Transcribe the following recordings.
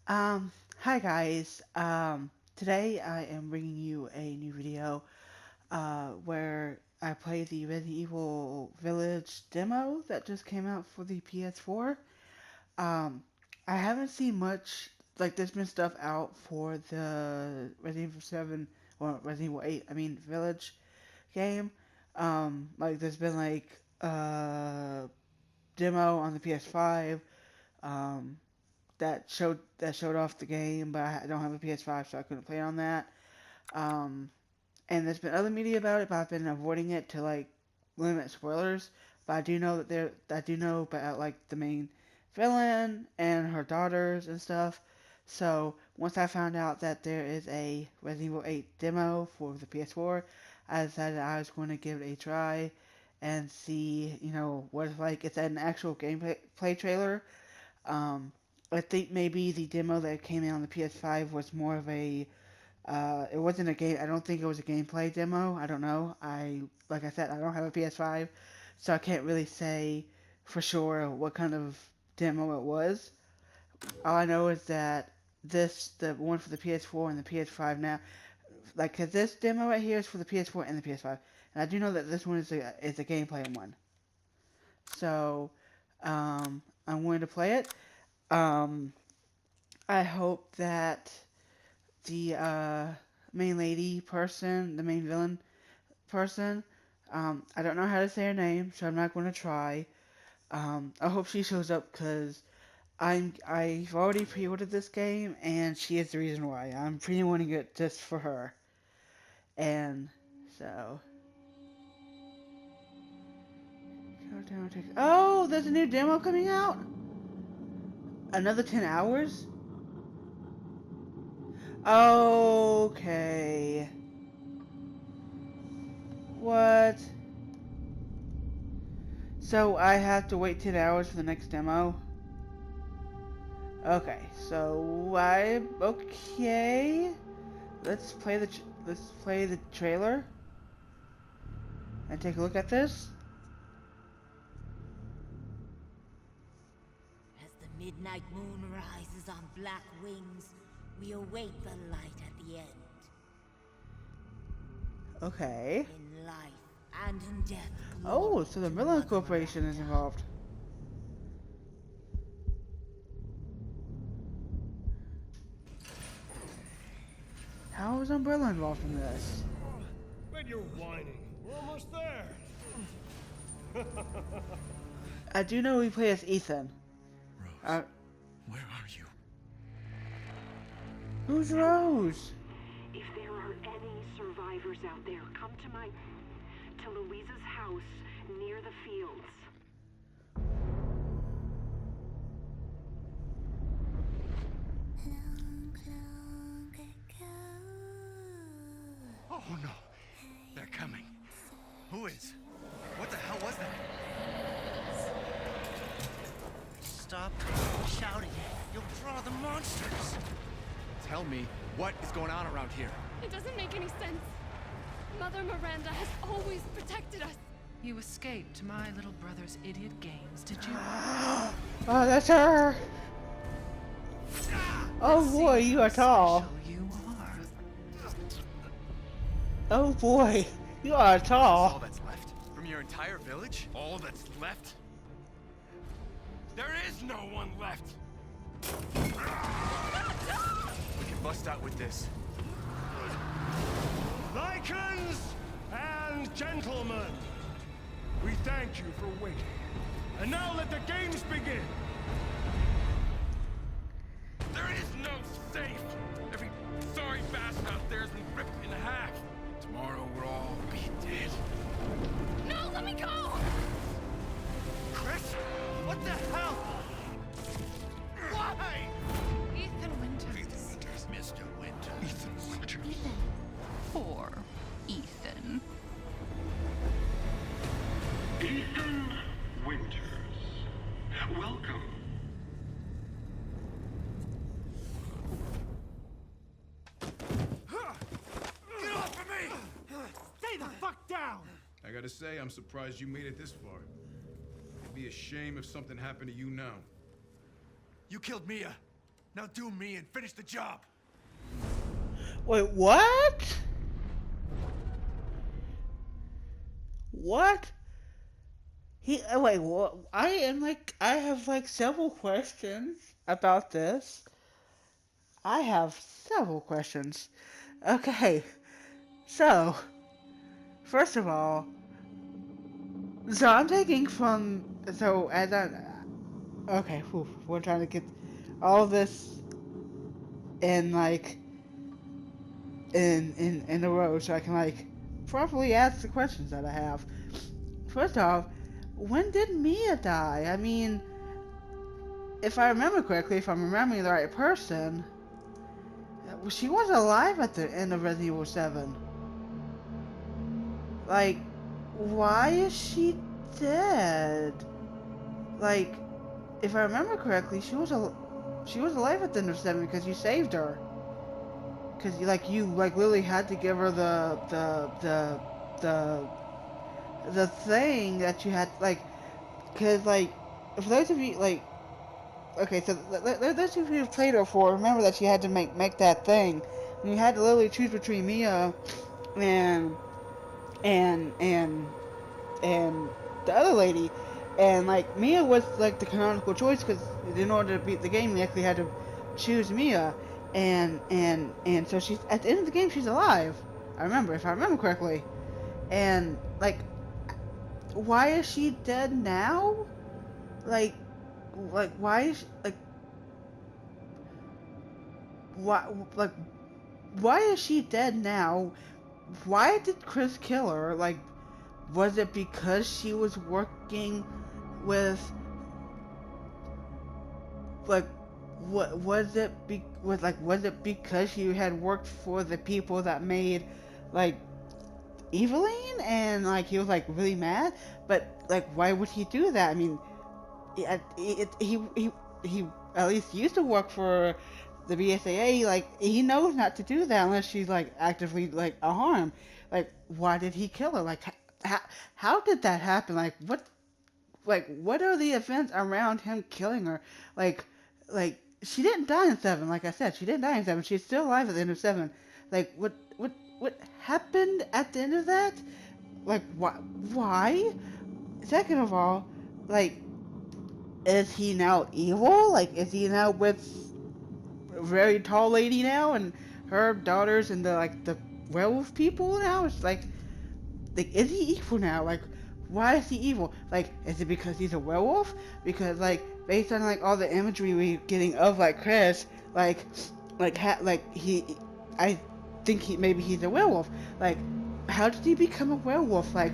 Hi guys. Today I am bringing you a new video, where I play the Resident Evil Village demo that just came out for the PS4. Um, I haven't seen much, like there's been stuff out for the Resident Evil 7, or Resident Evil 8, I mean Village game. Like there's been like, demo on the PS5, um, that showed off the game, but I don't have a PS5, so I couldn't play on that. Um, and there's been other media about it, but I've been avoiding it to like limit spoilers. But I do know about like the main villain and her daughters and stuff. So once I found out that there is a Resident Evil 8 demo for the PS4, I decided I was going to give it a try and see, what it's like. It's an actual gameplay trailer. um, I think maybe the demo that came out on the PS5 was more of a. It wasn't a game. I don't think it was a gameplay demo. I don't know. Like I said, I don't have a PS5, so I can't really say for sure what kind of demo it was. All I know is that the one for the PS4 and the PS5 now, like, 'cause this demo right here is for the PS4 and the PS5, and I do know that this one is a gameplay one. So, I'm going to play it. Um, I hope that the main lady person, the main villain person, I don't know how to say her name, so I'm not going to try. I hope she shows up because I've already pre-ordered this game, and she is the reason why. I'm pre-ordering it just for her, and so. Oh, there's a new demo coming out. Another 10 hours. Okay. What? So I have to wait 10 hours for the next demo? Okay, so okay. Let's play the trailer and take a look at this. As the midnight moon rises on black wings, we await the light at the end. Okay. In life and in death, Oh, glory so the to Merlin Mother Corporation is Miranda. involved. How is Umbrella involved in this? But you're whining. We're almost there. I do know we play as Ethan. Rose, where are you? Who's Rose? If there are any survivors out there, come to Louisa's house near the fields. Oh no, they're coming. Who is? What the hell was that? Stop shouting. You'll draw the monsters. Tell me, what is going on around here? It doesn't make any sense. Mother Miranda has always protected us. You escaped my little brother's idiot games, did you? Oh, that's her. Oh boy, you are tall. Special you are. Oh boy, you are All tall. that's left from your entire village? All that's left? There is no one left. We can bust out with this. Lycans and gentlemen, we thank you for waiting. And now let the games begin. There is no safe! Every sorry bastard out there has been ripped in half. Tomorrow we'll all be dead. No, let me go! Chris? What the hell? Why? Ethan Winters. Mr. Winter. Ethan Winter. Poor Ethan. Ethan Winters. Welcome. Get off of me! Stay the fuck down! I gotta say, I'm surprised you made it this far. It'd be a shame if something happened to you now. You killed Mia. Now do me and finish the job. Wait, what? What? Wait, what? I have like several questions about this. I have several questions. Okay, so, first of all, so I'm taking from, so as I, okay, whew, we're trying to get all this in like, in a row so I can like properly ask the questions that I have. First off, when did Mia die? I mean, if I remember correctly, if I'm remembering the right person, she was alive at the end of Resident Evil 7. Like, why is she dead? Like, if I remember correctly, she was alive at the end of 7 because you saved her. Because you literally had to give her the thing that you had, like, because like, for those of you like, okay, so those of you who've played her before, remember that she had to make that thing, and you had to literally choose between Mia and and and and the other lady, and like Mia was like the canonical choice because in order to beat the game, you actually had to choose Mia, and so she's at the end of the game she's alive. I remember, if I remember correctly, and like, why is she dead now? Like, why is she, why like why is she dead now? Why did Chris kill her? Like, was it because she was working with, like, what was it was it because she had worked for the people that made, like, Eveline, and like he was like really mad? But like, why would he do that? I mean, he at least used to work for the BSAA. Like, he knows not to do that unless she's like actively like a harm. Like, why did he kill her? Like, how did that happen? What are the events around him killing her? Like she didn't die in 7. Like I said, she didn't die in 7. She's still alive at the end of 7. Like, what happened at the end of that? Like, why? Second of all, like, is he now evil? Like, is he now with a very tall lady now, and her daughters and the werewolf people now? It's like, is he evil now? Like, why is he evil? Like, is it because he's a werewolf? Because like, based on like all the imagery we're getting of like Chris, like he, I think maybe he's a werewolf. Like, how did he become a werewolf? Like,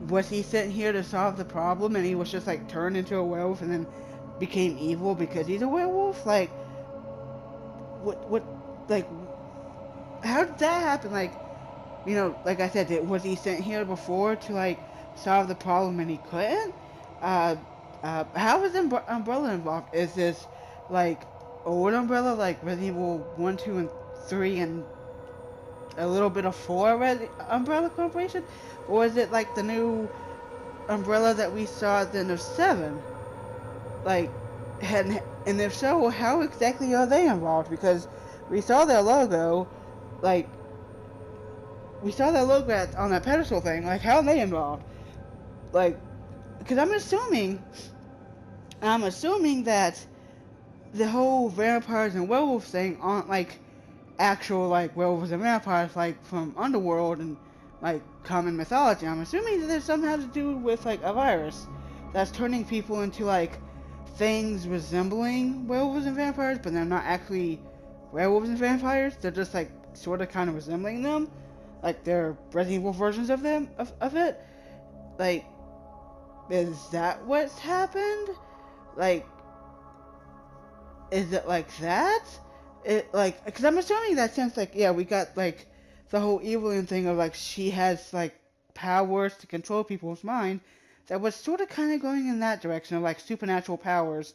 was he sent here to solve the problem and he was just like turned into a werewolf and then became evil because he's a werewolf? Like, what, like, how did that happen? Like, you know, like I said, was he sent here before to like solve the problem and he couldn't? How is Umbrella involved? Is this like old Umbrella, like Resident Evil 1, 2, and 3, and a little bit of 4 Umbrella Corporation? Or is it like the new Umbrella that we saw at the end of 7? Like, and if so, how exactly are they involved? Because we saw their logo, like, we saw their logo on that pedestal thing. Like, how are they involved? Like, because I'm assuming that the whole vampires and werewolves thing aren't like actual like werewolves and vampires like from Underworld and like common mythology. I'm assuming that there's somehow to do with like a virus that's turning people into like things resembling werewolves and vampires, but they're not actually werewolves and vampires. They're just like sort of kind of resembling them, like they're Resident Evil versions of them of it. Like, is that what's happened? Like, is it like that? It like, because I'm assuming that since like, yeah, we got like the whole Evelyn thing of like she has like powers to control people's mind, that was sort of kind of going in that direction of like supernatural powers,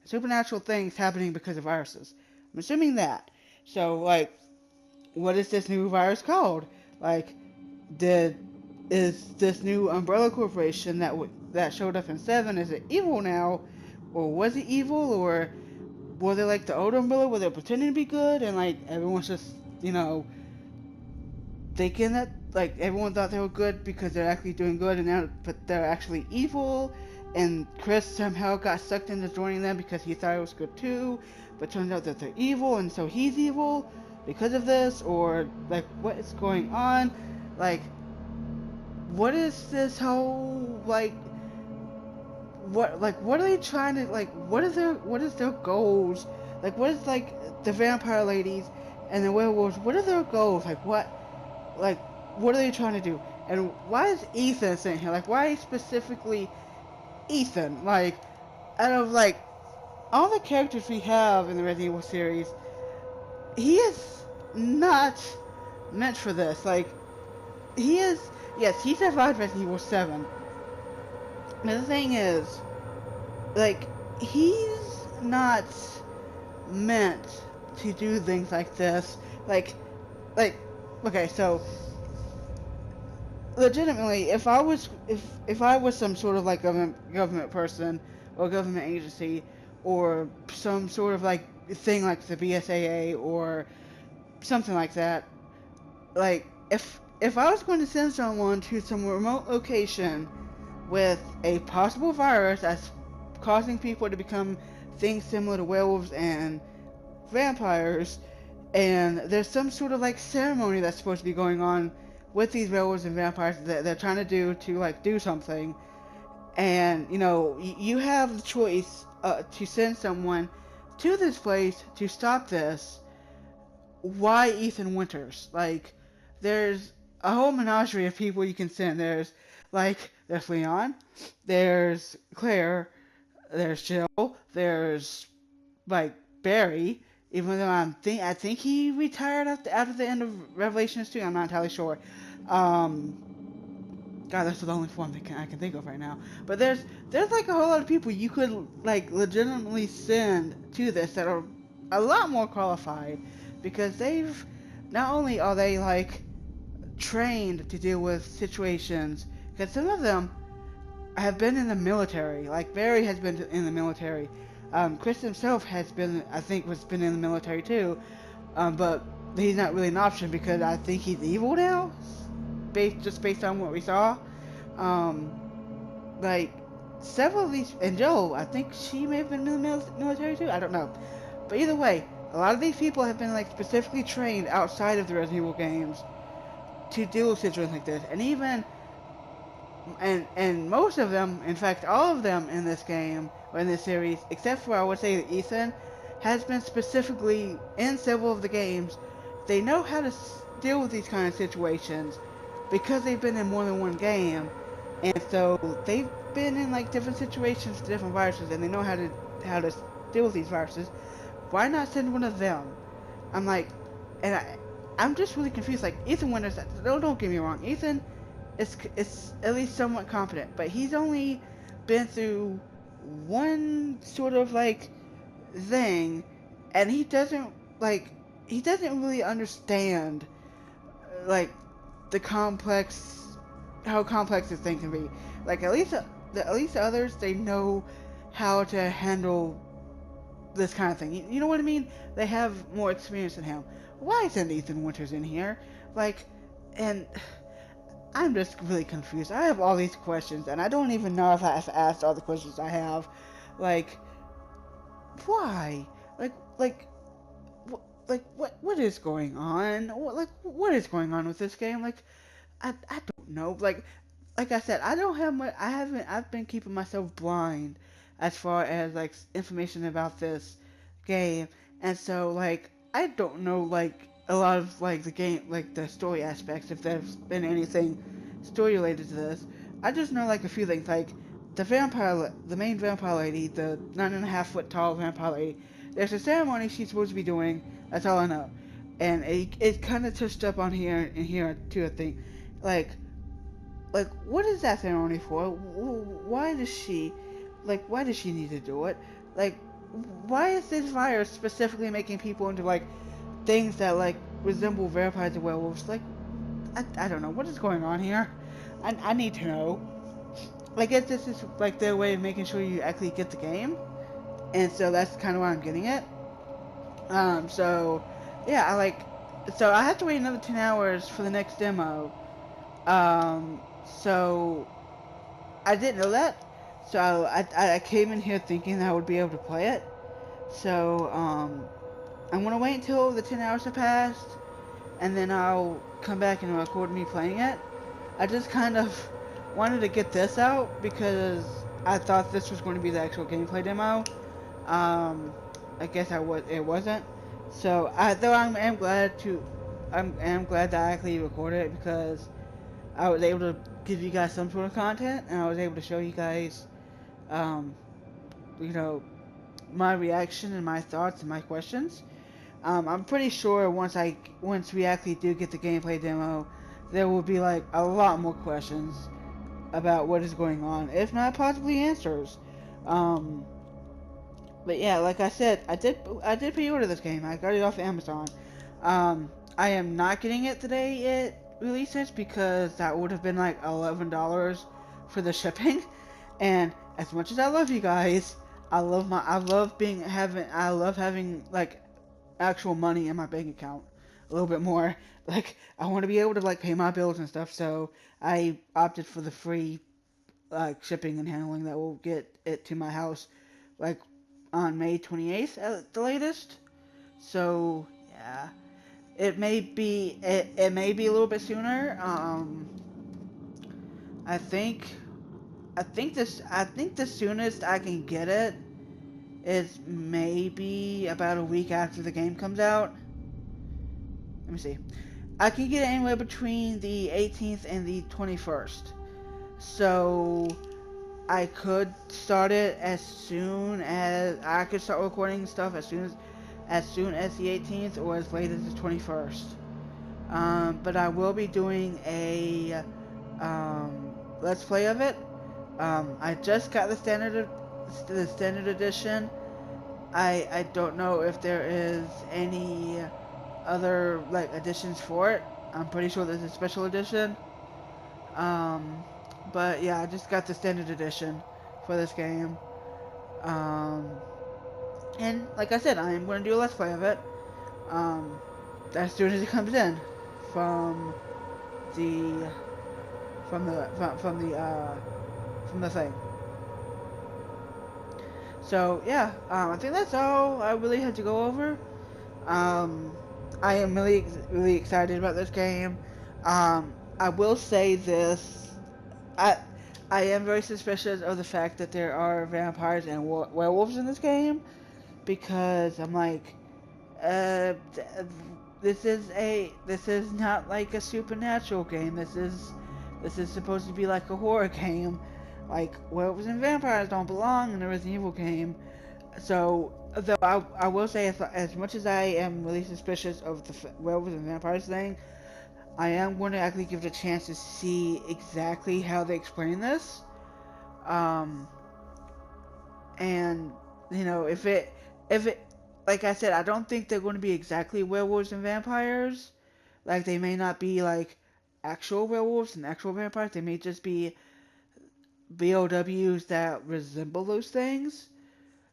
supernatural things happening because of viruses. I'm assuming that. So like, what is this new virus called? Like, is this new Umbrella Corporation that showed up in 7, is it evil now, or was it evil, or were they like the old Umbrella where they're pretending to be good and like everyone's just, you know, thinking that like everyone thought they were good because they're actually doing good and now but they're actually evil, and Chris somehow got sucked into joining them because he thought it was good too, but turns out that they're evil and so he's evil because of this, or like what is going on? Like what is this whole like what are they trying to like what is their goals? Like what is like the vampire ladies and the werewolves, what are their goals? Like what are they trying to do? And why is Ethan sitting here? Like why specifically Ethan? Like out of like all the characters we have in the Resident Evil series, he is not meant for this. Like he is, yes, he survived Resident Evil 7. But the thing is, like, he's not meant to do things like this. Like, okay, so, legitimately, if I was some sort of, like, government person, or government agency, or some sort of, like, thing like the BSAA, or something like that, like, if I was going to send someone to some remote location with a possible virus that's causing people to become things similar to werewolves and vampires, and there's some sort of like ceremony that's supposed to be going on with these werewolves and vampires that they're trying to do something, and you know you have the choice to send someone to this place to stop this. Why Ethan Winters? Like there's a whole menagerie of people you can send. There's Leon, there's Claire, there's Jill, there's like Barry. Even though I think he retired after the end of Revelations 2. I'm not entirely sure. God, that's the only one I can think of right now. But there's like a whole lot of people you could like legitimately send to this that are a lot more qualified, because they've not only are they like trained to deal with situations, because some of them have been in the military. Like Barry has been in the military. Chris himself has been, I think, been in the military too. But he's not really an option because I think he's evil now, based on what we saw. Like several of these, and Joe, I think she may have been in the military too. I don't know, but either way, a lot of these people have been like specifically trained outside of the Resident Evil games to deal with situations like this, and even and most of them, in fact all of them in this game or in this series, except for I would say that Ethan, has been specifically in several of the games. They know how to deal with these kind of situations because they've been in more than one game, and so they've been in like different situations, different viruses, and they know how to deal with these viruses. Why not send one of them? I'm like, and I'm just really confused. Like Ethan Winters, don't get me wrong, Ethan is at least somewhat competent, but he's only been through one sort of like thing, and he doesn't really understand like how complex this thing can be. Like at least the others, they know how to handle this kind of thing. You know what I mean? They have more experience than him. Why isn't Ethan Winters in here? Like, and I'm just really confused. I have all these questions, and I don't even know if I've asked all the questions I have. Like, why? What is going on? What is going on with this game? Like, I don't know. Like I said, I don't have much. I've been keeping myself blind as far as like information about this game, and so like I don't know like a lot of like the game, like the story aspects, if there's been anything story related to this. I just know like a few things, like the main vampire lady, the 9.5-foot tall vampire lady. There's a ceremony she's supposed to be doing. That's all I know, and it kind of touched up on here too. I think, like what is that ceremony for? Why does she need to do it? Like, why is this virus specifically making people into like things that like resemble vampires and werewolves? Like, I don't know what is going on here. I need to know. Like, if this is like their way of making sure you actually get the game, and so that's kind of why I'm getting it. So yeah, so I have to wait another 10 hours for the next demo. So I didn't know that. So I came in here thinking that I would be able to play it. So I'm gonna wait until the 10 hours have passed, and then I'll come back and record me playing it. I just kind of wanted to get this out because I thought this was going to be the actual gameplay demo. I guess it wasn't. So though I am glad I'm glad that I actually recorded it because I was able to give you guys some sort of content, and I was able to show you guys, um, you know, my reaction and my thoughts and my questions. I'm pretty sure once we actually do get the gameplay demo, there will be like a lot more questions about what is going on, if not possibly answers. But yeah, like I said, I did pre-order this game. I got it off Amazon. I am not getting it the day it releases because that would have been like $11 for the shipping. And as much as I love you guys, I love having like actual money in my bank account a little bit more. Like I want to be able to like pay my bills and stuff. So I opted for the free shipping and handling that will get it to my house like on May 28th at the latest. So yeah, it may be it may be a little bit sooner. I think I think the soonest I can get it is maybe about a week after the game comes out. Let me see. I can get it anywhere between the 18th and the 21st. So I could start it as soon as I could start recording stuff as soon as the 18th or as late as the 21st. But I will be doing a let's play of it. I just got the standard edition. I don't know if there is any other like editions for it. I'm pretty sure there's a special edition. But yeah, I just got the standard edition for this game. And like I said, I'm going to do a let's play of it. As soon as it comes in from the from the thing. So yeah, I think that's all I really had to go over. I am really excited about this game. I will say this. I am very suspicious of the fact that there are vampires and werewolves in this game, because I'm like, this is not like a supernatural game. This is supposed to be like a horror game. Like, werewolves and vampires don't belong in a Resident Evil game. So, though I will say, as much as I am really suspicious of the werewolves and vampires thing, I am going to actually give it a chance to see exactly how they explain this. And, you know, if it, like I said, I don't think they're going to be exactly werewolves and vampires. Like, they may not be, like, actual werewolves and actual vampires. They may just be BOWs that resemble those things.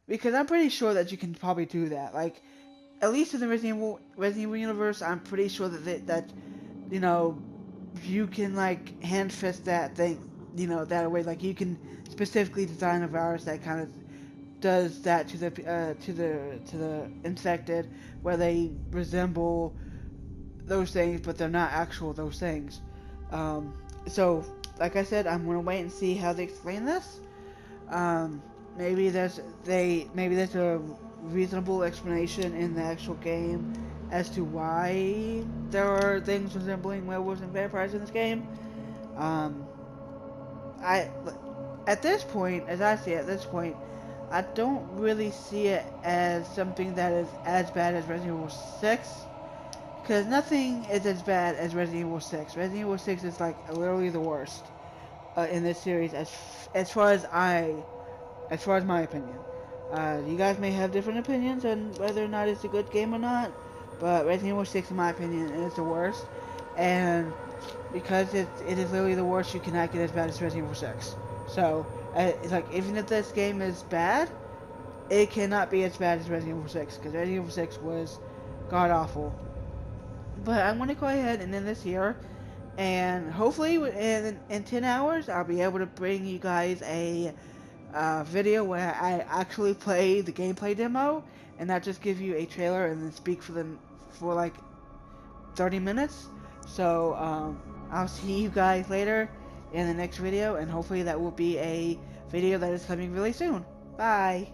Because I'm pretty sure that you can probably do that. Like, at least in the Resident Evil universe, I'm pretty sure that you know, you can, like, hand fist that thing, you know, that way. Like, you can specifically design a virus that kind of does that to the infected, where they resemble those things, but they're not actual those things. So, like I said, I'm gonna wait and see how they explain this. Maybe there's a reasonable explanation in the actual game as to why there are things resembling werewolves and vampires in this game. At this point, as I see it, at this point, I don't really see it as something that is as bad as Resident Evil 6. Because nothing is as bad as Resident Evil 6. Resident Evil 6 is like literally the worst in this series as far as my opinion. You guys may have different opinions on whether or not it's a good game or not, but Resident Evil 6, in my opinion, is the worst. And because it is literally the worst, you cannot get as bad as Resident Evil 6. So, it's like, even if this game is bad, it cannot be as bad as Resident Evil 6, because Resident Evil 6 was god awful. But I'm going to go ahead and end this here, and hopefully in 10 hours I'll be able to bring you guys a video where I actually play the gameplay demo, and not just give you a trailer and then speak for them for like 30 minutes. So I'll see you guys later in the next video, and hopefully that will be a video that is coming really soon. Bye!